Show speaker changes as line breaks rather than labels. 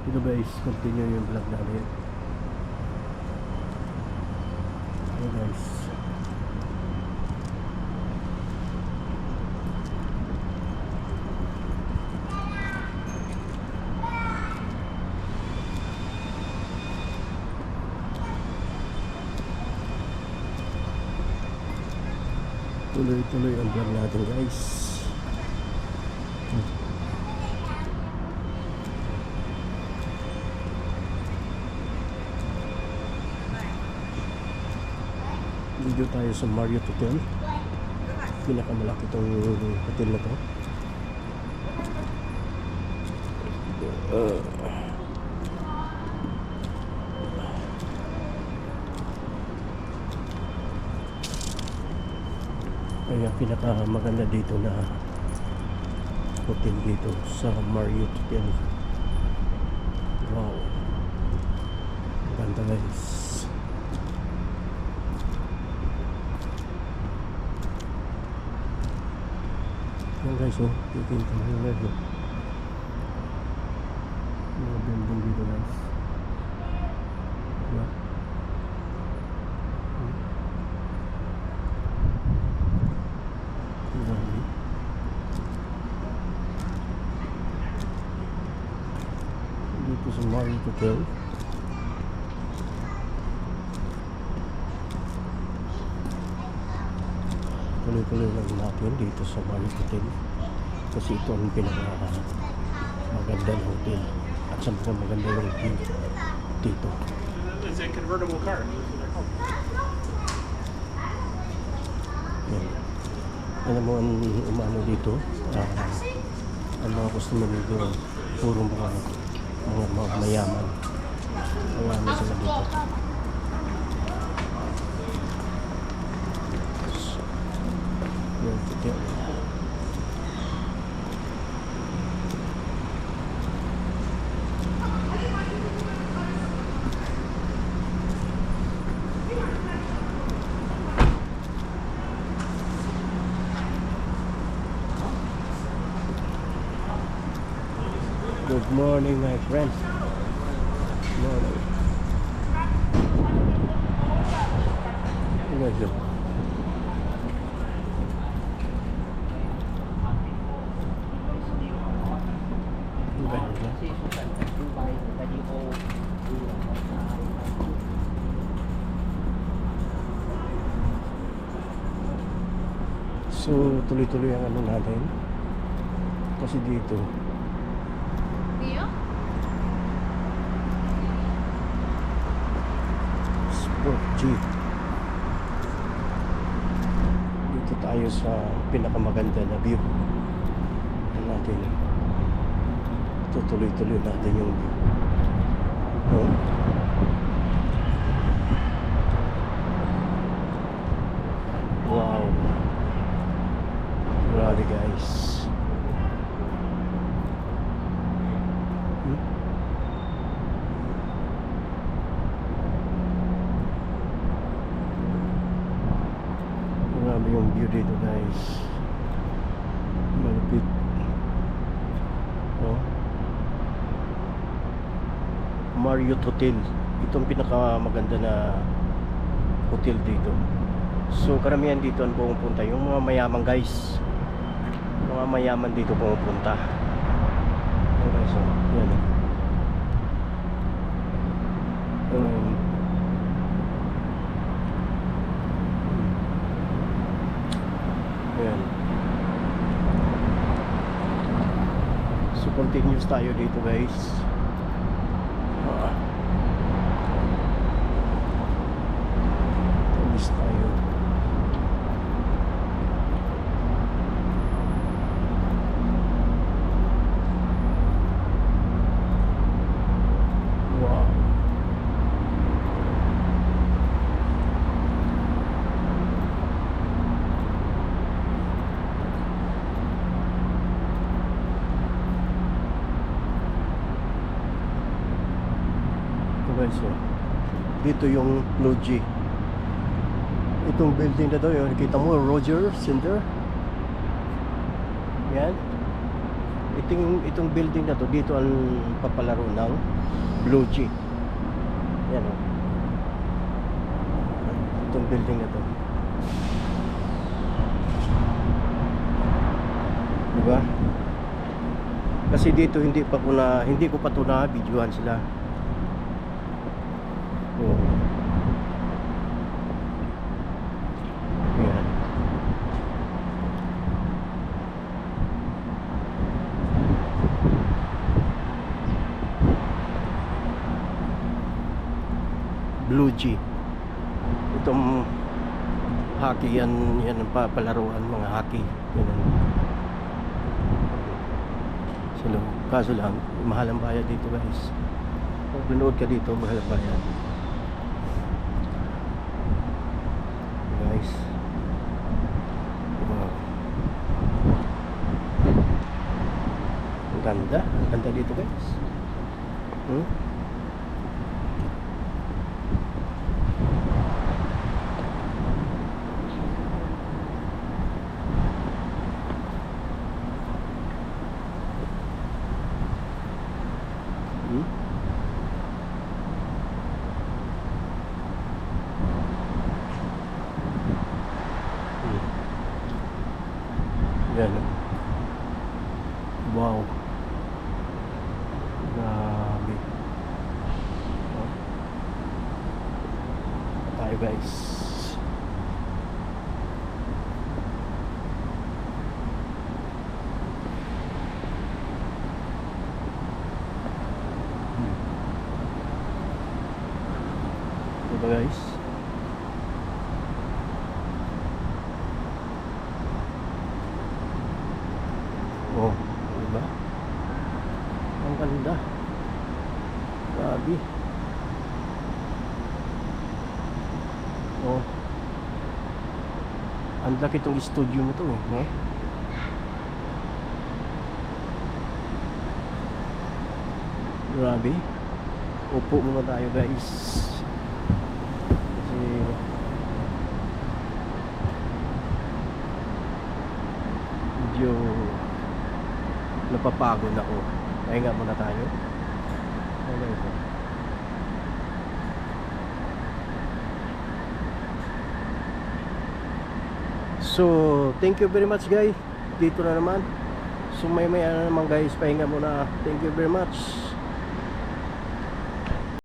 Ito guys, continue yung vlog namin. Ito guys. Tuloy-tuloy ang vlog natin guys. Dito tayo sa Marriott Hotel. Pinakamalaki itong hotel na to. Kaya pinakamaganda dito na hotel dito sa Marriott Hotel. Wow, ganda guys. Yan guys, oh, titinta mo yung level. Mga building dito guys. Diba? Dito sa Marriott Hotel. Tuloy-tuloy lang natin dito sa Marriott Hotel kasi ito ang pinaka magandang hotel at sa mga maganda yung view dito.
It's a convertible car.
Yan. Alam mo ang umano dito, ang mga customer dito puro mga mayaman sila dito. Yan, hotel. Good morning my friend. Good morning. Guys, look. So tuloy-tuloy ang ano natin kasi dito Sport G. Dito tayo sa pinakamaganda na view natin. Tutuloy-tuloy natin yung view. Oh. Wow. Grabe guys. Grabe yung view dito guys. Malupit. Oh. Marriott Hotel. Itong pinakamaganda na hotel dito. So karamihan dito ang pumupunta yung mga mayaman guys. Mga mayaman dito pumupunta. Okay, so yan. Yan. So continuous tayo dito guys. Tulis tayo. Wow. So, dito yung Logi. Itong building na to, yung nakita mo, Roger Center. Yan. Itong building na to, dito ang papalaro ng Blue G. Yan o. Itong building na to. Diba? Kasi dito hindi ko pa to na videohan sila. Oh. Yan. Blue G. Itong hockey yan ang papalaruan, mga hockey. Yan. Sino, kaso lang, mahal ang bayad dito guys. Kung binood ka dito, mahal ang bayad. Guys. Wow. Ang ganda. Ang ganda dito guys. Yan. Wow. Grabe. Oh. Tayo guys. Diba guys? Oh, diba? Ang ganda. Grabe. Oh. Ang laki itong studio mo to, no? Grabe. Upo muna tayo, guys. Kasi medyo napapagod ako. Pahinga muna tayo. Ano ito? So, thank you very much guys. Dito na naman. So, may ano naman guys, pahinga muna. Thank you very much.